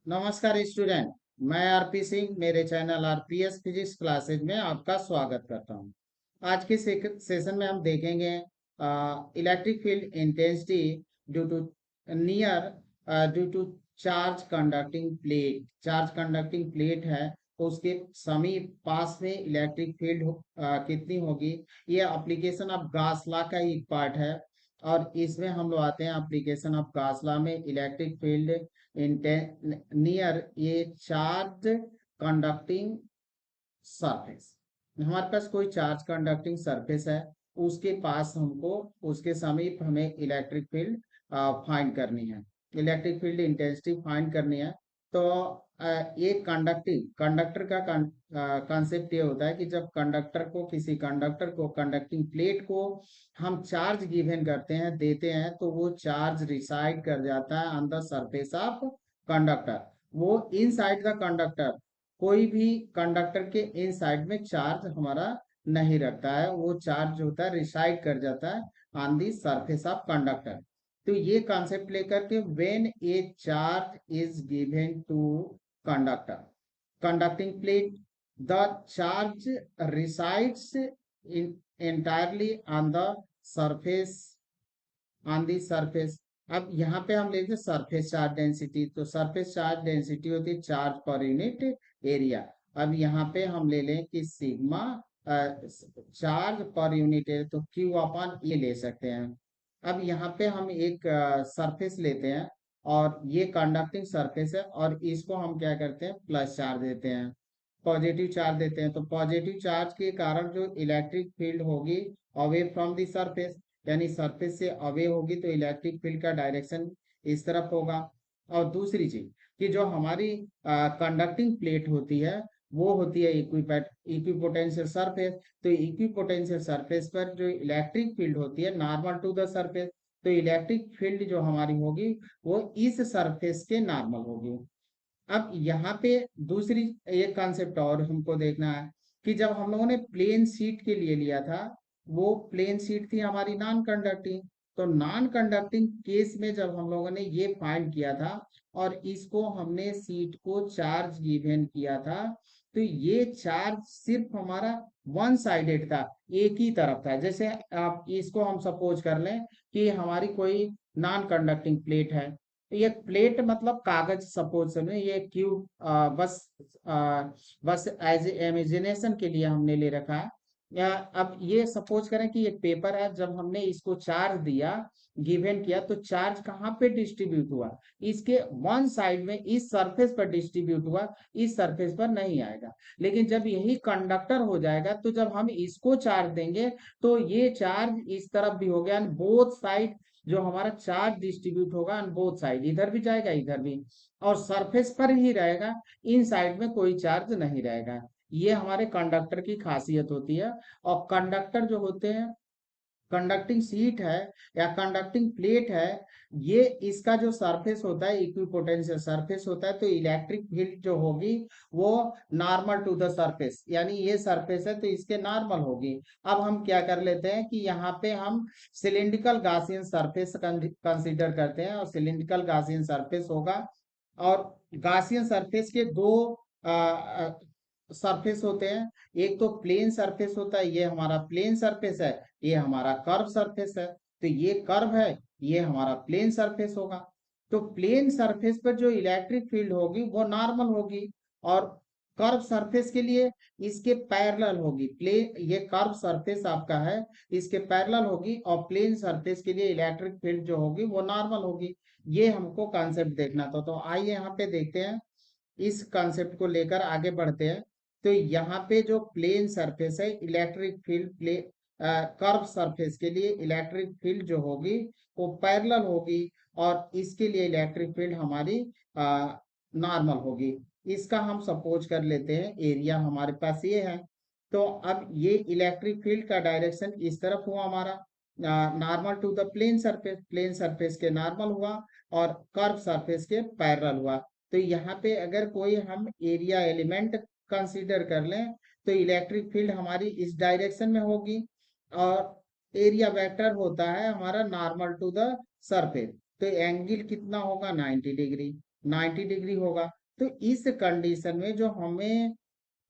नमस्कार स्टूडेंट। मैं आरपी सिंह, मेरे चैनल आरपीएस फिजिक्स क्लासेज में आपका स्वागत करता हूं। आज के सेशन में हम देखेंगे electric field intensity due to near due to charge conducting plate. Charge conducting plate है तो उसके समीप पास में इलेक्ट्रिक फील्ड कितनी होगी। ये एप्लीकेशन ऑफ गॉस लॉ का ही पार्ट है और इसमें हम लोग आते हैं एप्लीकेशन ऑफ गॉस लॉ में। इलेक्ट्रिक फील्ड नियर ये चार्ज कंडक्टिंग सरफेस, हमारे पास कोई चार्ज कंडक्टिंग सरफेस है, उसके पास हमको उसके समीप हमें इलेक्ट्रिक फील्ड फाइंड करनी है, इलेक्ट्रिक फील्ड इंटेंसिटी फाइंड करनी है। तो ये कंडक्टर का कॉन्सेप्ट ये होता है कि जब किसी कंडक्टर को कंडक्टिंग प्लेट को हम चार्ज गिवन करते हैं, देते हैं, तो वो चार्ज रिसाइड कर जाता है on the surface of conductor. वो इनसाइड द कंडक्टर, कोई भी कंडक्टर के इन साइड में चार्ज हमारा नहीं रखता है, वो चार्ज होता है रिसाइड कर जाता है on the surface of conductor. तो ये कॉन्सेप्ट लेकर के when a charge is given to conductor conducting plate, the charge resides in entirely on the surface, on the surface. अब यहाँ पे हम लेते हैं सरफेस चार्ज डेंसिटी, तो सरफेस चार्ज डेंसिटी होती है चार्ज पर यूनिट एरिया। अब यहाँ पे हम ले लें कि sigma charge per unit area, तो क्यू अपॉन ये ले सकते हैं। अब यहाँ पे हम एक सरफेस लेते हैं और ये कंडक्टिंग सरफेस है और इसको हम क्या करते हैं, प्लस चार्ज देते हैं, पॉजिटिव चार्ज देते हैं। तो पॉजिटिव चार्ज के कारण जो इलेक्ट्रिक फील्ड होगी अवे फ्रॉम द सरफेस, यानी सरफेस से अवे होगी, तो इलेक्ट्रिक फील्ड का डायरेक्शन इस तरफ होगा। और दूसरी चीज कि जो हमारी कंडक्टिंग प्लेट होती है वो होती है इक्विपोटेंशियल सरफेस। तो इक्विपोटेंशियल सरफेस पर जो इलेक्ट्रिक फील्ड होती है नॉर्मल टू द सरफेस, तो इलेक्ट्रिक फील्ड जो हमारी होगी वो इस सरफेस के नॉर्मल होगी। अब यहाँ पे दूसरी एक कॉन्सेप्ट और हमको देखना है कि जब हम लोगों ने प्लेन शीट के लिए लिया था, वो प्लेन शीट थी हमारी नॉन कंडक्टिंग। तो नॉन कंडक्टिंग केस में जब हम लोगों ने ये फाइंड किया था और इसको हमने शीट को चार्ज गिवन किया था, तो ये चार्ज सिर्फ हमारा वन साइडेड था, एक ही तरफ था। जैसे आप इसको हम सपोज कर लें कि हमारी कोई नॉन कंडक्टिंग प्लेट है, ये प्लेट मतलब कागज सपोज करें, ये क्यूब बस आ, बस एज इमेजिनेशन के लिए हमने ले रखा है। या अब ये सपोज करें कि ये पेपर है, जब हमने इसको चार्ज दिया, गिवन किया, तो चार्ज कहाँ पे डिस्ट्रीब्यूट हुआ, इसके वन साइड में इस सरफेस पर डिस्ट्रीब्यूट हुआ, इस सरफेस पर नहीं आएगा। लेकिन जब यही कंडक्टर हो जाएगा तो जब हम इसको चार्ज देंगे तो ये चार्ज इस तरफ भी हो गया, बोथ साइड जो हमारा चार्ज डिस्ट्रीब्यूट होगा ऑन बोथ साइड, इधर भी जाएगा इधर भी, और सरफेस पर ही रहेगा, इन साइड में कोई चार्ज नहीं रहेगा। ये हमारे कंडक्टर की खासियत होती है। और कंडक्टर जो होते हैं, कंडक्टिंग सीट है या कंडक्टिंग प्लेट है, ये इसका जो सरफेस होता है इक्विपोटेंशियल सरफेस होता है, तो इलेक्ट्रिक फील्ड जो होगी वो नॉर्मल टू द सरफेस, यानी ये सरफेस है तो इसके नॉर्मल होगी। अब हम क्या कर लेते हैं कि यहाँ पे हम सिलिंड्रिकल गासियन सरफेस कंसीडर करते हैं, और सिलिंड्रिकल गासियन सरफेस होगा। और गासियन सरफेस के दो सरफेस होते हैं, एक तो प्लेन सरफेस होता है, ये हमारा प्लेन सरफेस है, ये हमारा कर्व सरफेस है। तो ये कर्व है, ये हमारा प्लेन सरफेस होगा। तो प्लेन सरफेस पर जो इलेक्ट्रिक फील्ड होगी वो नॉर्मल होगी, और कर्व सरफेस के लिए इसके पैरेलल होगी। प्लेन, ये कर्व सरफेस आपका है, इसके पैरेलल होगी, और प्लेन सरफेस के लिए इलेक्ट्रिक फील्ड जो होगी वो नॉर्मल होगी। ये हमको कॉन्सेप्ट देखना था। तो आइए यहाँ पे देखते हैं, इस कॉन्सेप्ट को लेकर आगे बढ़ते हैं। तो यहाँ पे जो प्लेन सरफेस है, इलेक्ट्रिक फील्ड कर्व सरफेस के लिए इलेक्ट्रिक फील्ड जो होगी वो पैरेलल होगी, और इसके लिए इलेक्ट्रिक फील्ड हमारी नॉर्मल होगी। इसका हम सपोज कर लेते हैं एरिया हमारे पास ये है। तो अब ये इलेक्ट्रिक फील्ड का डायरेक्शन इस तरफ हुआ हमारा, normal to the plane surface, plane surface के नॉर्मल हुआ और कर्व सरफेस के पैरेलल हुआ। तो यहाँ पे अगर कोई हम एरिया एलिमेंट कंसीडर कर लें, तो इलेक्ट्रिक फील्ड हमारी इस डायरेक्शन में होगी, और एरिया वेक्टर होता है हमारा नॉर्मल टू द सरफेस। तो एंगल कितना होगा, 90 डिग्री। 90 डिग्री होगा। तो इस कंडीशन में जो हमें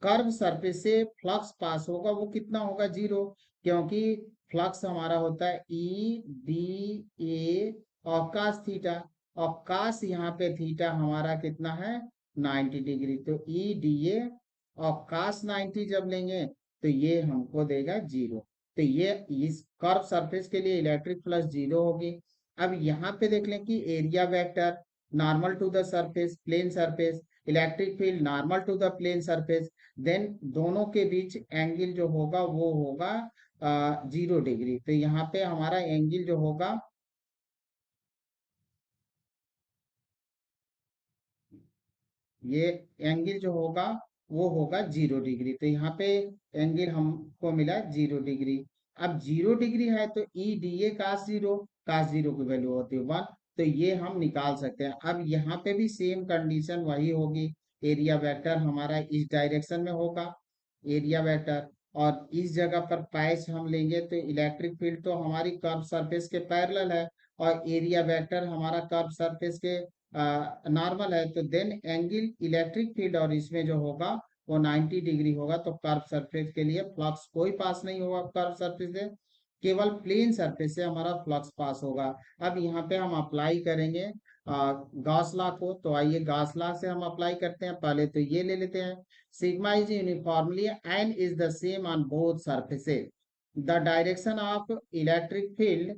कर्व सरफेस से फ्लक्स पास होगा वो कितना होगा, जीरो। क्योंकि फ्लक्स हमारा होता है ई डी ए और कास थीटा, और कास यहाँ पे थीटा हमारा कितना है, 90 डिग्री। तो ई डी ए और कास 90 जब लेंगे तो ये हमको देगा जीरो। तो ये इस कर्व सरफेस के लिए इलेक्ट्रिक फ्लक्स जीरो होगी। अब यहाँ पे देख लें कि area vector normal to the surface, plane surface, electric field normal to the plane surface, then दोनों के बीच एंगल जो होगा वो होगा 0 डिग्री। तो यहाँ पे हमारा एंगल जो होगा, ये एंगल जो होगा वो होगा 0 डिग्री। तो यहाँ पे एंगल हमको मिला 0 डिग्री। अब 0 डिग्री है तो E D A cos zero, cos zero की वैल्यू होती है 1। तो ये हम निकाल सकते हैं। अब यहाँ पे भी सेम कंडीशन वही होगी, एरिया वेक्टर हमारा इस डायरेक्शन में होगा, एरिया वेक्टर, और इस जगह पर पैच हम लेंगे तो इलेक्ट्रिक फील्ड तो हमारी कर्व सरफेस के पैरेलल है, और एरिया वेक्टर हमारा कर्व सरफेस के नॉर्मल है। तो देन एंगल इलेक्ट्रिक फील्ड और इसमें जो होगा वो 90 डिग्री होगा। तो कर्व सरफेस के लिए फ्लक्स कोई पास नहीं होगा कर्व सरफेस से, केवल प्लेन सरफेस से हमारा फ्लक्स पास होगा। अब यहाँ पे हम अप्लाई करेंगे गॉस लॉ को। तो आइए गॉस लॉ से हम अप्लाई करते हैं। पहले तो ये ले लेते हैं, sigma is uniformly and is the same on both surfaces, the direction of electric field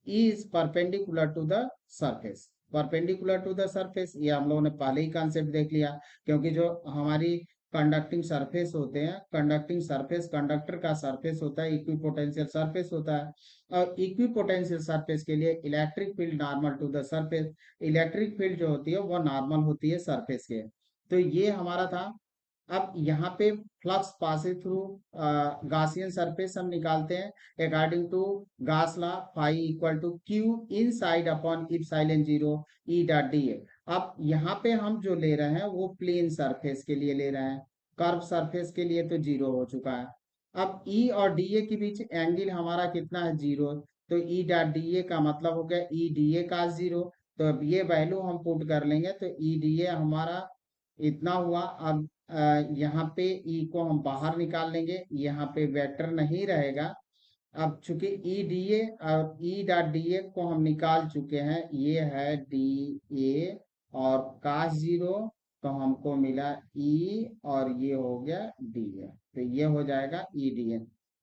is perpendicular to the surface. Perpendicular to the surface ये हम लोगों ने पहले ही कॉन्सेप्ट देख लिया। क्योंकि जो हमारी कंडक्टिंग सरफेस होते हैं, कंडक्टिंग सरफेस, कंडक्टर का सरफेस होता है, इक्विपोटेंशियल सरफेस होता है, और इक्विपोटेंशियल सरफेस के लिए electric field normal to the surface, electric field जो होती है वो नॉर्मल होती है सरफेस के। तो ये हमारा था। अब यहाँ पे flux passing through Gaussian surface हम निकालते हैं according to Gauss law, phi equal to Q inside upon epsilon zero E dot D A. अब यहाँ पे हम जो ले रहे हैं वो प्लेन सरफेस के लिए ले रहे हैं, कर्व सरफेस के लिए तो जीरो हो चुका है। अब ई और डी ए के बीच एंगल हमारा कितना है, जीरो। तो ई डॉट डी ए का मतलब हो गया ई डी ए का जीरो। तो अब ये वैल्यू हम पुट कर लेंगे तो ई डी ए हमारा इतना हुआ। अब यहाँ पे ई को हम बाहर निकाल लेंगे, यहाँ पे वेक्टर नहीं रहेगा। अब चूंकि ई डी ए और ई डॉट डी ए को हम निकाल चुके हैं, ये है डी ए और काश जीरो, तो हमको मिला ई और ये हो गया डी ए। तो ये हो जाएगा ई डी ए।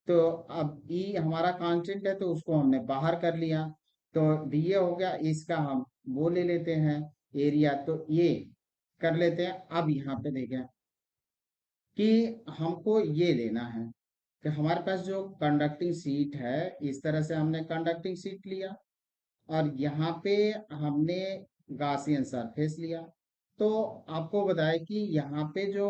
तो अब ई हमारा कांस्टेंट है तो उसको हमने बाहर कर लिया, तो डी ए हो गया। इसका हम वो ले लेते हैं एरिया, तो ये कर लेते हैं। अब यहाँ पे देखें कि हमको ये लेना है कि हमारे पास जो कंडक्टिंग सीट है, इस तरह से हमने कंडक्टिंग सीट लिया, और यहाँ पे हमने गासियन सरफेस लिया। तो आपको बताया कि यहाँ पे जो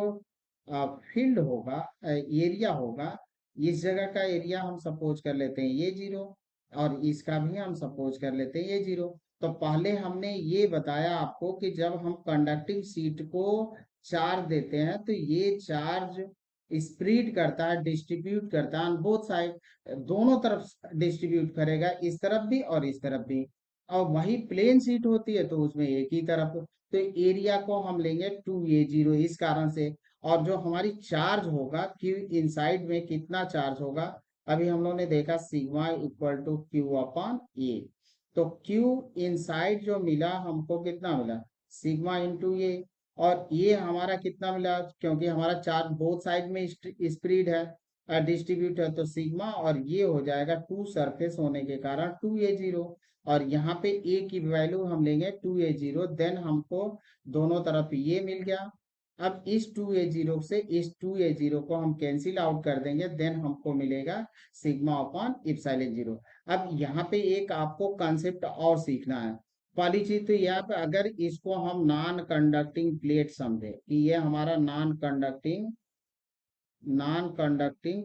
फील्ड होगा, एरिया होगा, इस जगह का एरिया हम सपोज कर लेते हैं ये जीरो, और इसका भी हम सपोज कर लेते हैं ये जीरो। तो पहले हमने ये बताया आपको कि जब हम कंडक्टिंग सीट को चार्ज देते हैं तो ये चार्ज स्प्रेड करता है, डिस्ट्रीब्यूट करता है ऑन बोथ साइड, दोनों तरफ डिस्ट्रीब्यूट करेगा, इस तरफ भी और इस तरफ भी। और वही प्लेन सीट होती है तो उसमें एक ही तरफ। तो एरिया को हम लेंगे 2a0 इस कारण से। और जो हमारी चार्ज होगा क्यू इनसाइड में कितना चार्ज होगा, अभी हम लोगों ने देखा sigma equal to Q upon A. तो क्यू इनसाइड जो मिला हमको कितना मिला, सिग्मा इंटू ए। और ये हमारा कितना मिला, क्योंकि हमारा चार्ज बोथ साइड में स्प्रेड है, डिस्ट्रीब्यूट है, तो सिग्मा, और ये हो जाएगा टू सरफेस होने के कारण 2a0। और यहाँ पे ए की वैल्यू हम लेंगे 2a0, देन हमको दोनों तरफ ये मिल गया। अब इस 2a0 से इस 2a0 को हम कैंसिल आउट कर देंगे, देन हमको मिलेगा सिग्मा अपॉन इप्सिलॉन जीरो। अब यहाँ पे एक आपको कंसेप्ट और सीखना है। पहली चीज तो यहाँ पे अगर इसको हम नॉन कंडक्टिंग प्लेट समझे कि ये हमारा नॉन कंडक्टिंग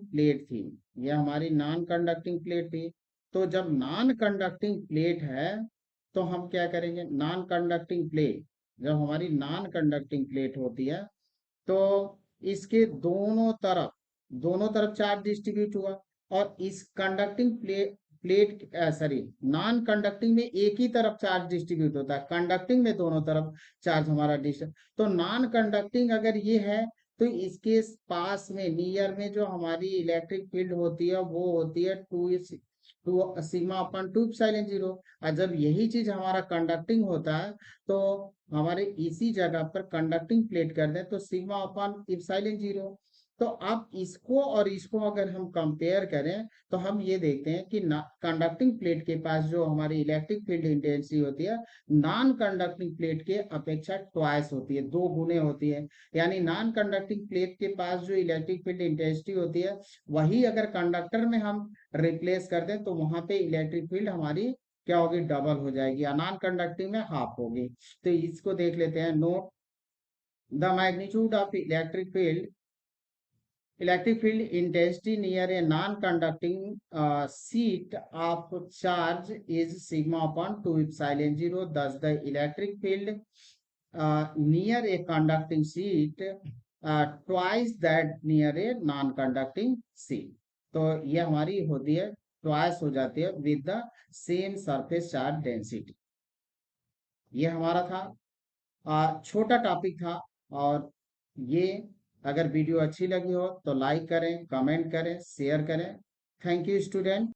प्लेट थी, ये हमारी नॉन कंडक्टिंग प्लेट थी। तो जब नॉन कंडक्टिंग प्लेट है तो हम क्या करेंगे, नॉन कंडक्टिंग प्लेट, जब हमारी नॉन कंडक्टिंग प्लेट होती है तो इसके दोनों तरफ चार्ज डिस्ट्रीब्यूट हुआ, और इस conducting plate plate sorry non conducting में एक ही तरफ चार्ज डिस्ट्रीब्यूट होता है, कंडक्टिंग में दोनों तरफ चार्ज हमारा डिस्ट्रीब्यूट। तो नॉन कंडक्टिंग अगर ये है तो इसके पास में नियर में जो हमारी इलेक्ट्रिक फील्ड होती है वो होती है two sigma upon two epsilon zero. और जब यही चीज हमारा कंडक्टिंग होता है तो हमारे इसी जगह पर कंडक्टिंग प्लेट कर दें तो सिग्मा अपन एप्सिलॉन जीरो। तो अब इसको और इसको अगर हम कंपेयर करें तो हम ये देखते हैं कि कंडक्टिंग प्लेट के पास जो हमारी इलेक्ट्रिक फील्ड इंटेंसिटी होती है नॉन कंडक्टिंग प्लेट के अपेक्षा ट्वाइस होती है, दो गुने होती है। यानी नॉन कंडक्टिंग प्लेट के पास जो इलेक्ट्रिक फील्ड इंटेंसिटी होती है वही अगर कंडक्टर में हम रिप्लेस कर दें तो वहां पे इलेक्ट्रिक फील्ड हमारी क्या होगी, डबल हो जाएगी, या नॉन कंडक्टिंग में हाफ होगी। तो इसको देख लेते हैं। Note the magnitude of electric field intensity near a non-conducting sheet of charge is sigma upon 2 epsilon 0. Thus, the electric field near a conducting sheet twice that near a non-conducting sheet. तो ये हमारी होती है twice हो जाती है with the same surface charge density. ये हमारा था छोटा टॉपिक था। और ये अगर वीडियो अच्छी लगी हो तो लाइक करें, कमेंट करें, शेयर करें। Thank you student.